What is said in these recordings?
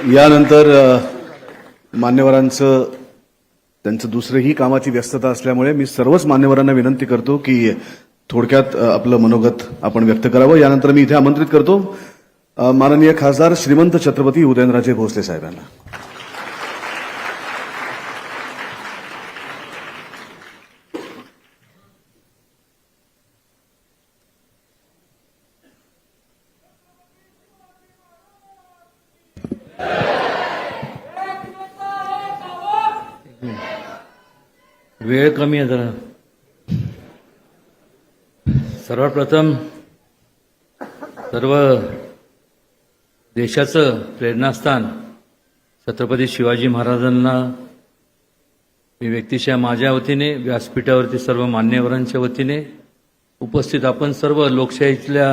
यानंतर मान्यवरांचं त्यांचं दुसरंही कामाची व्यस्तता असल्यामुळे मी सर्वच मान्यवरांना विनंती करतो की थोडक्यात आपलं मनोगत आपण व्यक्त करावं। यानंतर मी इथे आमंत्रित करतो माननीय खासदार श्रीमंत छत्रपती उदयनराजे भोसले साहेबांना। वेळ कमी आहे जरा। सर्वप्रथम सर्व देशाचं प्रेरणास्थान छत्रपती शिवाजी महाराजांना मी व्यक्तिशः माझ्या वतीने, व्यासपीठावरती सर्व मान्यवरांच्या वतीने, उपस्थित आपण सर्व लोकशाहीतल्या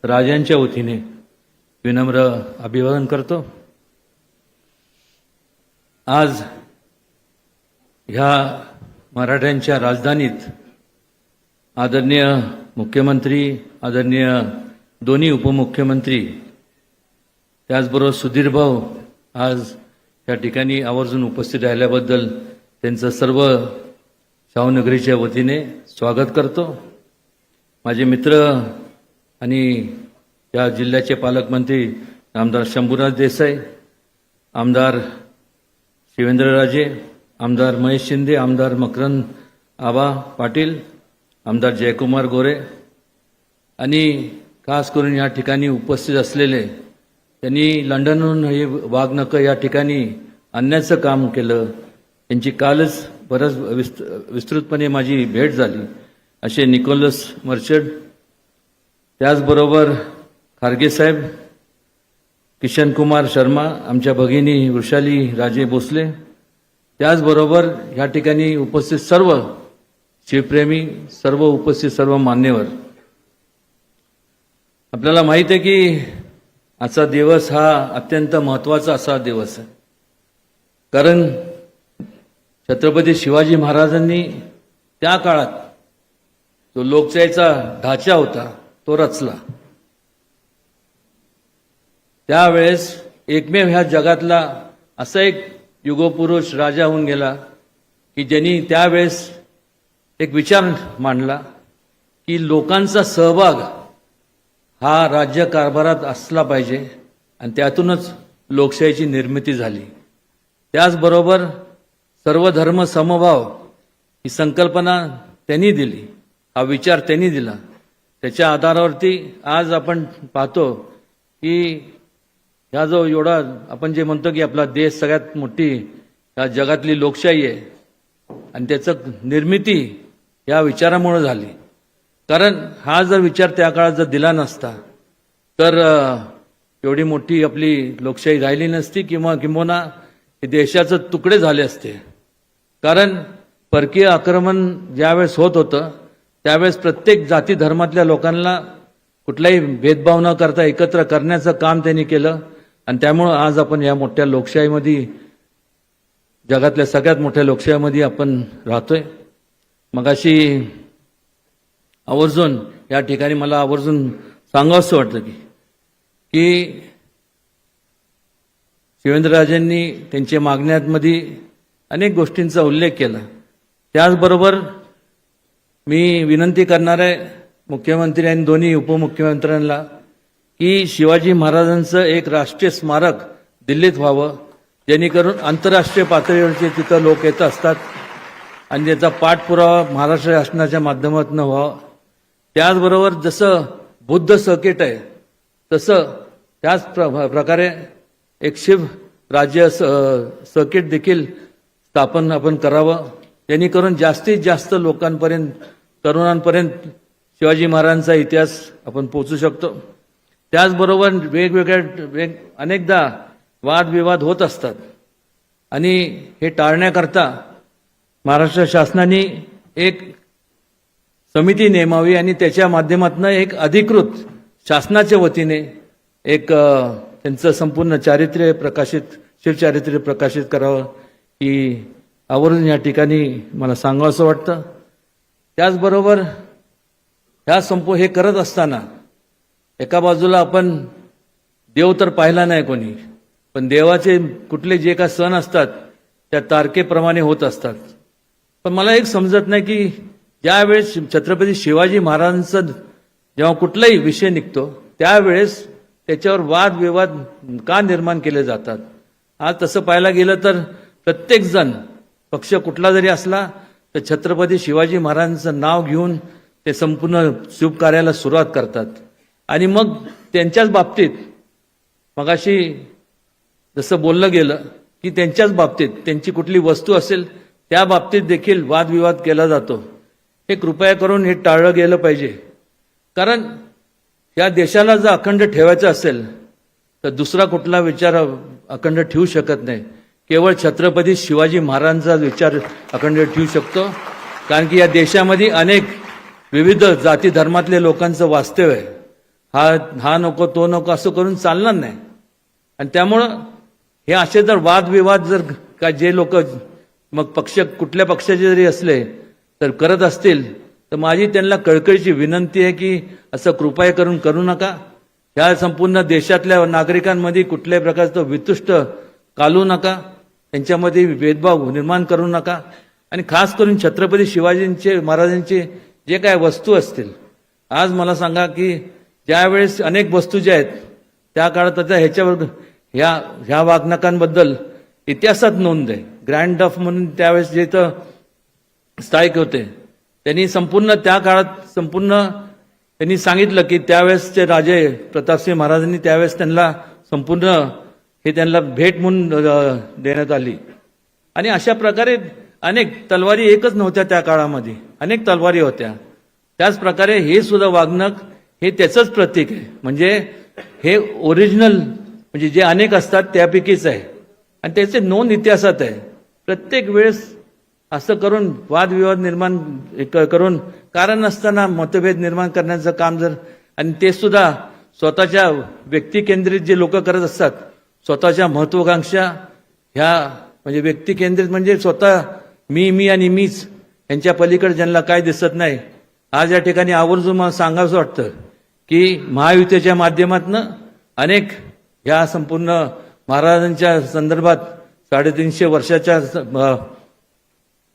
राजांच्या वतीने विनम्र अभिवादन करतो। आज ह्या मराठ्यांच्या राजधानीत आदरणीय मुख्यमंत्री, आदरणीय दोन्ही उपमुख्यमंत्री, त्याचबरोबर सुधीर भाऊ आज या ठिकाणी आवर्जून उपस्थित राहिल्याबद्दल त्यांचं सर्व शाहूनगरीच्या वतीने स्वागत करतो। माझे मित्र आणि या जिल्ह्याचे पालकमंत्री आमदार शंभूराज देसाई, आमदार शिवेंद्रराजे, आमदार महेश शिंदे, आमदार मकरंद आबा पाटील, आमदार जयकुमार गोरे आणि खास करून या ठिकाणी उपस्थित असलेले, त्यांनी लंडनहून हे वाघनखं या ठिकाणी आणण्याचं काम केलं, त्यांची कालच बरंच विस्तृतपणे माझी भेट झाली, असे निकोलस मर्चंट, त्याचबरोबर खारगे साहेब, किशन कुमार शर्मा, आमच्या भगिनी वृषाली राजे भोसले, त्याचबरोबर या ठिकाणी उपस्थित सर्व शिवप्रेमी, सर्व उपस्थित सर्व मान्यवर। आपल्याला माहित आहे की आजचा दिवस हा अत्यंत महत्त्वाचा असा दिवस आहे, कारण छत्रपती शिवाजी महाराजांनी त्या काळात जो लोकशाहीचा ढाचा होता तो रचला। त्यावेळेस एकमेव ह्या जगातला असा एक युगपुरुष राजा होऊन गेला की ज्यांनी त्यावेळेस एक विचार मांडला की लोकांचा सहभाग हा राज्य कारभारात असला पाहिजे आणि त्यातूनच लोकशाहीची निर्मिती झाली। त्याचबरोबर सर्व धर्म समभाव ही संकल्पना त्यांनी दिली, हा विचार त्यांनी दिला। त्याच्या आधारावरती आज आपण पाहतो की ह्या जो एवढा आपण जे म्हणतो की आपला देश सगळ्यात मोठी या जगातली लोकशाही आहे आणि त्याचं निर्मिती या विचारामुळे झाली। कारण हा जर विचार त्या काळात जर दिला नसता तर एवढी मोठी आपली लोकशाही राहिली नसती किंवा देशाचे तुकडे झाले असते। कारण परकीय आक्रमण ज्यावेळेस होत होतं त्यावेळेस प्रत्येक जाती धर्मातल्या लोकांना कुठलाही भेदभाव न करता एकत्र करण्याचं काम त्यांनी केलं आणि त्यामुळे आज आपण या मोठ्या लोकशाहीमध्ये, जगातल्या सगळ्यात मोठ्या लोकशाहीमध्ये आपण राहतोय। मगाशी आवर्जून या ठिकाणी मला आवर्जून सांगावंसं वाटतं की शिवेंद्रराजेंनी त्यांच्या मागण्यांमध्ये अनेक गोष्टींचा उल्लेख केला। त्याचबरोबर मी विनंती करणार आहे मुख्यमंत्री आणि दोन्ही उपमुख्यमंत्र्यांना की शिवाजी महाराजांचं एक राष्ट्रीय स्मारक दिल्लीत व्हावं, जेणेकरून आंतरराष्ट्रीय पातळीवरचे तिथं लोक येत असतात आणि त्याचा पाठपुरावा महाराष्ट्र शासनाच्या माध्यमातून व्हावा। त्याचबरोबर जसं बुद्ध सर्किट आहे तसं त्याच प्रकारे एक शिव राज्य सर्किट देखील स्थापन आपण करावं, जेणेकरून जास्तीत जास्त लोकांपर्यंत, तरुणांपर्यंत शिवाजी महाराजांचा इतिहास आपण पोहोचू शकतो। त्याचबरोबर वेगवेगळ्या अनेकदा वादविवाद होत असतात आणि हे टाळण्याकरता महाराष्ट्र शासनाने एक समिती नेमावी आणि त्याच्या माध्यमातून एक अधिकृत शासनाच्या वतीने एक त्यांचं संपूर्ण चारित्र्य प्रकाशित, शिवचारित्र्य प्रकाशित करावं ही आवर्जून या ठिकाणी मला सांगावंसं वाटतं। त्याचबरोबर हे करत असताना एका बाजूला आपण देव तर पाहिला नाही कोणी, पण देवाचे कुठले जे काही सण असतात त्या तारखेप्रमाणे होत असतात. पण मला एक समजत नाही की ज्यावेळेस छत्रपती शिवाजी महाराजांचा जेव्हा कुठलाही विषय निघतो त्यावेळेस त्याच्यावर वादविवाद का निर्माण केले जातात. आज तसं पाहायला गेलं तर प्रत्येक जण पक्ष कुठला जरी असला तर छत्रपती शिवाजी महाराजांचं नाव घेऊन ते संपूर्ण शुभ कार्याला सुरुवात करतात. आणि मग त्यांच्याच बाबतीत मगाशी जसं बोललं गेलं की त्यांच्याच बाबतीत त्यांची कुठली वस्तू असेल त्या बाबतीत देखील वादविवाद केला जातो. हे कृपया करून हे टाळलं गेलं पाहिजे. कारण या देशाला जर अखंड ठेवायचं असेल तर दुसरा कुठला विचार अखंड ठेवू शकत नाही. केवळ छत्रपती शिवाजी महाराजांचा विचार अखंड ठेवू शकतो. कारण की या देशामध्ये अनेक विविध जाती धर्मातले लोकांचं वास्तव्य आहे. हा नको तो नको असं करून चालणार नाही. आणि त्यामुळं हे असे जर वादविवाद जर का जे लोक मग पक्ष कुठल्या पक्षाचे जरी असले तर करत असतील तर माझी त्यांना कळकळीची विनंती आहे की असं कृपया करून करू नका. ह्या संपूर्ण देशातल्या नागरिकांमध्ये कुठल्याही प्रकारचं वितुष्ट कालू नका. त्यांच्यामध्ये भेदभाव निर्माण करू नका. आणि खास करून छत्रपती शिवाजींचे महाराजांचे जे काय वस्तू असतील, आज मला सांगा की ज्यावेळेस अनेक वस्तू ज्या आहेत त्या काळात आता ह्याच्यावर ह्या वागणकांबद्दल इतिहासात नोंद आहे. ग्रँड डफ म्हणून त्यावेळेस जे इथं स्थायिक होते त्यांनी संपूर्ण त्या काळात त्यांनी सांगितलं की त्यावेळेसचे राजे प्रतापसिंह महाराजांनी त्यावेळेस त्यांना संपूर्ण हे त्यांना भेट म्हणून देण्यात आली. आणि अशा प्रकारे अनेक तलवारी एकच नव्हत्या त्या काळामध्ये, अनेक तलवारी होत्या. त्याच प्रकारे हे सुद्धा वाघनख हे त्याचंच प्रतीक आहे. म्हणजे हे ओरिजिनल म्हणजे जे अनेक असतात त्यापैकीच आहे आणि त्याचे नोंद इतिहासात आहे. प्रत्येक वेळेस असं करून वादविवाद निर्माण करून कारण नसताना मतभेद निर्माण करण्याचं काम जर आणि ते सुद्धा स्वतःच्या व्यक्तिकेंद्रित जे लोक करत असतात, स्वतःच्या महत्वाकांक्षा ह्या म्हणजे व्यक्तिकेंद्रित म्हणजे स्वतः मी आणि मीच यांच्या पलीकडे ज्यांना काय दिसत नाही. आज या ठिकाणी आवर्जून मला सांगावंसं वाटतं की महायुतीच्या माध्यमातून अनेक ह्या संपूर्ण महाराजांच्या संदर्भात 350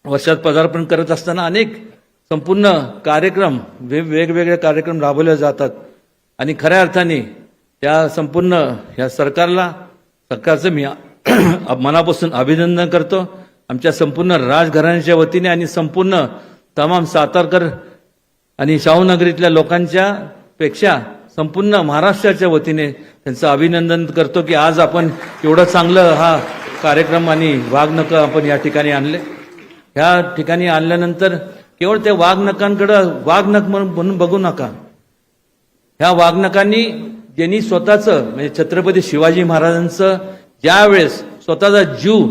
वर्षात पदार्पण करत असताना अनेक संपूर्ण कार्यक्रम वेगवेगळे कार्यक्रम राबवले जातात. आणि खऱ्या अर्थाने त्या संपूर्ण ह्या सरकारचं मी मनापासून अभिनंदन करतो. आमच्या संपूर्ण राजघराण्याच्या वतीने आणि संपूर्ण तमाम सातारकर आणि शाहूनगरीतल्या लोकांच्या पेक्षा संपूर्ण महाराष्ट्राच्या वतीने त्यांचं अभिनंदन करतो की आज आपण एवढं चांगलं हा कार्यक्रम आणि वाघनखं आपण या ठिकाणी आणले. ह्या ठिकाणी आणल्यानंतर केवळ त्या वाघनखांकडं वाघनख म्हणून बघू नका. ह्या वाघनखांनी ज्यांनी स्वतःचं म्हणजे छत्रपती शिवाजी महाराजांचं ज्यावेळेस स्वतःचा जीव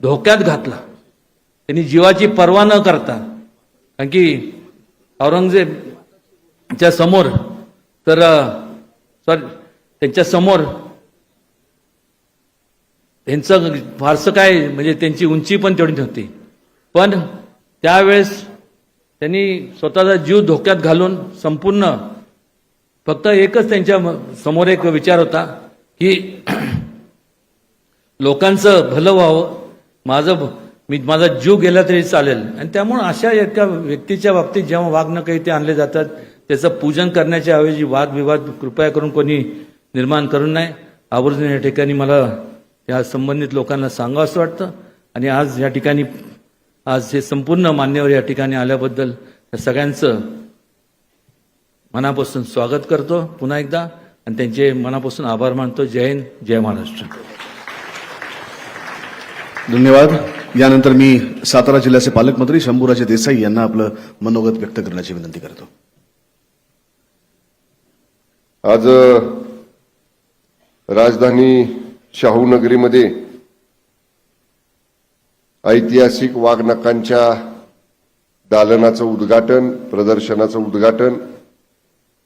धोक्यात घातला, त्यांनी जीवाची पर्वा न करता, कारण की औरंगजेबच्या समोर तर त्यांच्या समोर त्यांचं फारसं काय म्हणजे त्यांची उंची पण तेवढी नव्हती. पण त्यावेळेस त्यांनी स्वतःचा जीव धोक्यात घालून संपूर्ण फक्त एकच त्यांच्या समोर एक विचार होता की लोकांचं भलं व्हावं, माझा जीव गेला तरी चालेल. आणि त्यामुळे अशा एका व्यक्तीच्या बाबतीत जेव्हा वाघनखं इथे आणले जातात त्याचं पूजन करण्याच्या ऐवजी वादविवाद कृपया करून कोणी निर्माण करू नये. आवर्जून या ठिकाणी मला या संबंधित लोकांना सांगावंसं वाटतं. आणि आज या ठिकाणी आज हे संपूर्ण मान्यवर या ठिकाणी आल्याबद्दल त्या सगळ्यांचं मनापासून स्वागत करतो पुन्हा एकदा आणि त्यांचे मनापासून आभार मानतो. जय हिंद, जय महाराष्ट्र. धन्यवाद. यानंतर मी सातारा जिल्ह्याचे पालकमंत्री शंभूराजे देसाई यांना आपलं मनोगत व्यक्त करण्याची विनंती करतो. आज राजधानी शाहूनगरीमध्ये ऐतिहासिक वाघनखांच्या दालनाचं उद्घाटन, प्रदर्शनाचं उद्घाटन